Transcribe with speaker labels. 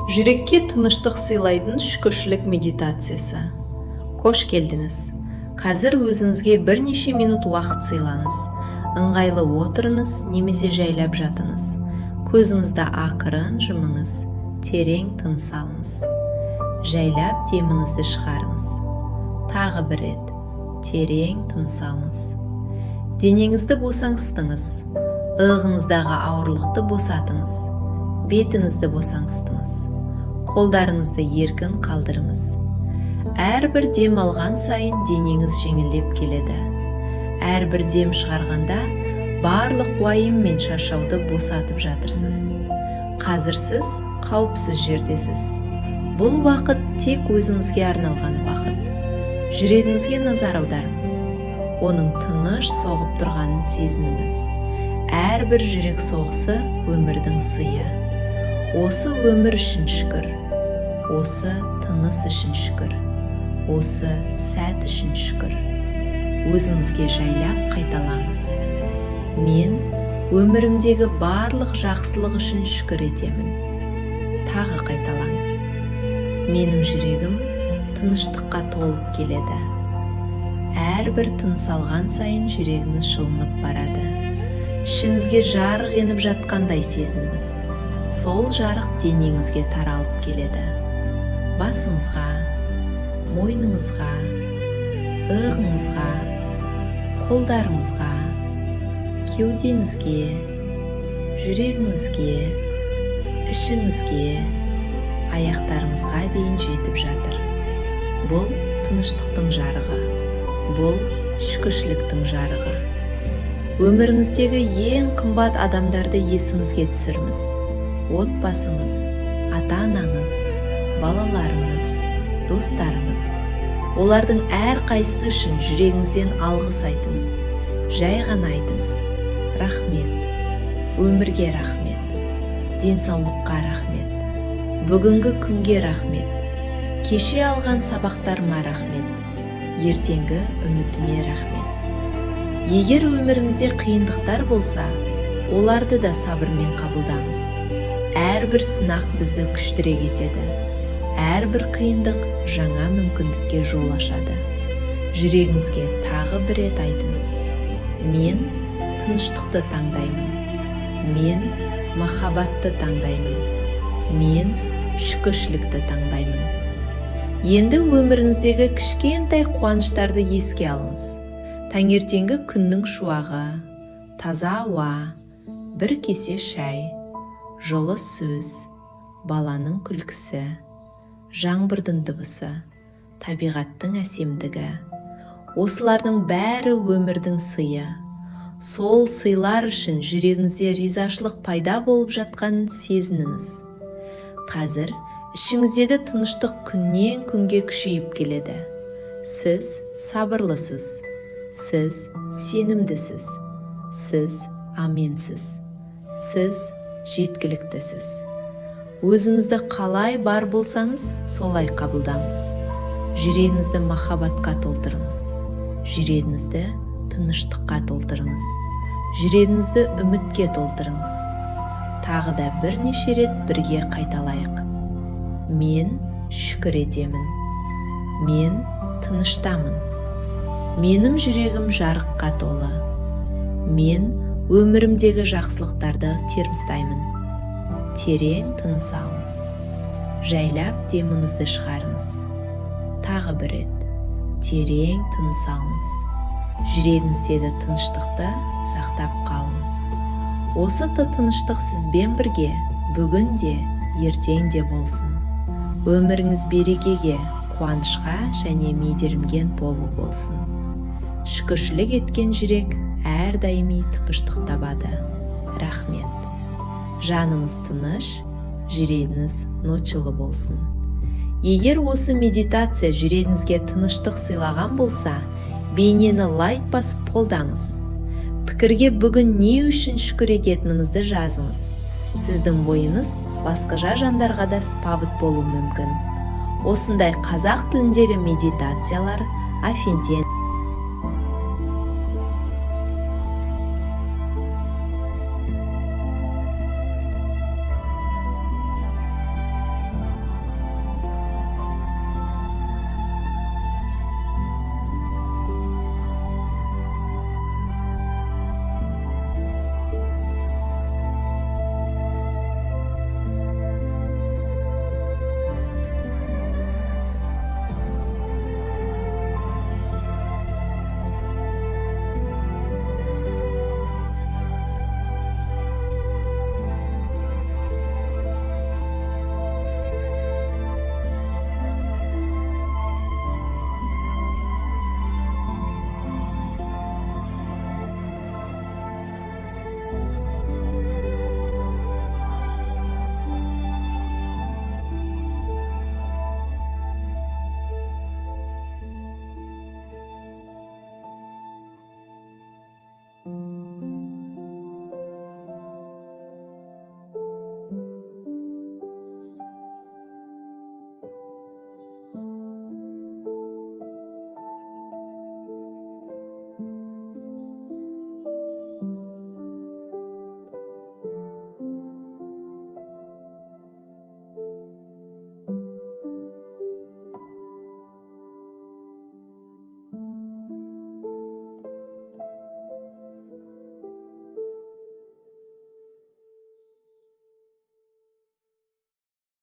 Speaker 1: Жүрекке тыныштық сыйлайтын шүкіршілік медитациясы. Қош келдіңіз. Қазір өзіңізге бірнеше минут уақыт сыйлаңыз. Ыңғайлы отырыңыз немесе жайлап жатыңыз. Көзіңізді ақырын жұмыңыз. Терең тыныс алыңыз. Жайлап деміңізді шығарыңыз. Тағы бір рет. Терең тыныс алыңыз. Денеңізді босаңсытыңыз. Иығыңыздағы ауырлықты босатыңыз. Бетіңізді босаңсытыңыз. Қолдарыңызды еркін қалдырыңыз. Әрбір дем алған сайын денеңіз жеңілдеп келеді. Әрбір дем шығарғанда барлық уайым мен шаршауды босатып жатырсыз. Қазір сіз қауіпсіз жердесіз. Бұл уақыт тек өзіңізге арналған уақыт. Жүрегіңізге назар аударыңыз. Оның тыныш соғып тұрғанын сезініңіз. Әрбір жүрек соғысы өмірдің сыйы. Осы өмір үшін шүкір. Осы тыныс үшін шүкір. Осы сәт үшін шүкір. Өзіңізге жайлап қайталаңыз. Мен өмірімдегі барлық жақсылық үшін шүкір етемін. Тағы қайталаңыз. Менің жүрегім тыныштыққа толып келеді. Әрбір тыныс алған сайын жүрегіңіз жылынып барады. Ішіңізге жарық еніп жатқандай сезініңіз. Сол жарық денеңізге таралып келеді. Басыңызға, мойныңызға, иығыңызға, қолдарыңызға, кеудеңізге, жүрегіңізге, ішіңізге, аяқтарыңызға дейін жетіп жатыр. Бұл тыныштықтың жарығы, бұл шүкіршіліктің жарығы. Өміріңіздегі ең қымбат адамдарды есіңізге түсіріңіз. Отбасыңыз, ата-анаңыз, балаларыңыз, достарыңыз. Олардың әрқайсысы үшін жүрегіңізден алғыс айтыңыз. Жай ғана айтыңыз. Рахмет. Өмірге рахмет. Денсаулыққа рахмет. Бүгінгі күнге рахмет. Кеше алған сабақтарыма рахмет. Ертеңгі үмітіме рахмет. Егер өміріңізде қиындықтар болса, оларды да сабырмен қабылдаңыз. Әрбір сынақ бізді күштірек етеді. Әрбір қиындық жаңа мүмкіндікке жол ашады. Жүрегіңізге тағы бір рет айтыңыз. Мен тыныштықты таңдаймын. Мен махаббатты таңдаймын. Мен шүкіршілікті таңдаймын. Енді өміріңіздегі кішкентай қуаныштарды еске алыңыз. Таңертеңгі күннің шуағы, таза ауа, бір кесе шай, жылы сөз, баланың күлкісі, жаңбырдың дыбысы, табиғаттың әсемдігі. Осылардың бәрі өмірдің сыйы. Сол сыйлар үшін жүрегіңізде ризашылық пайда болып жатқанын сезініңіз. Қазір ішіңіздегі тыныштық күннен күнге күшейіп келеді. Сіз сабырлысыз. Сіз сенімдісіз. Сіз аменсіз. Сіз жеткіліктісіз. Өзіңізді қалай бар болсаңыз, солай қабылдаңыз. Жүрегіңізді махаббатқа толтырыңыз. Жүрегіңізді тыныштыққа толтырыңыз. Жүрегіңізді үмітке толтырыңыз. Тағы да бірнеше рет бірге қайталайық. Мен шүкір етемін. Мен тыныштамын. Менің жүрегім жарыққа толы. Мен өмірімдегі жақсылықтарды термстаймын. Терең тыныс алыңыз. Жайлап деміңізді шығарыңыз. Тағы бір рет. Терең тыныс алыңыз. Жүрегіңіздегі тыныштықты сақтап қалыңыз. Осы тыныштық сізбен бірге бүгін де, ертең де болсын. Өміріңіз берекеге, қуанышқа және мейірімге толы болсын. Шүкіршілік еткен жүрек әрдайым тыныштық табады. Рахмет. Жаныңыз тыныш, жүрегіңіз нотшылы болсын. Егер осы медитация жүрегіңізге тыныштық сыйлаған болса, бейнені лайк басып қолдаңыз. Пікірге бүгін не үшін шүкір ететініңізді жазыңыз. Сіздің ойыңыз басқаша жандарға да сапабыт болуы мүмкін. Осындай қазақ тіліндегі медитациялар Афинтен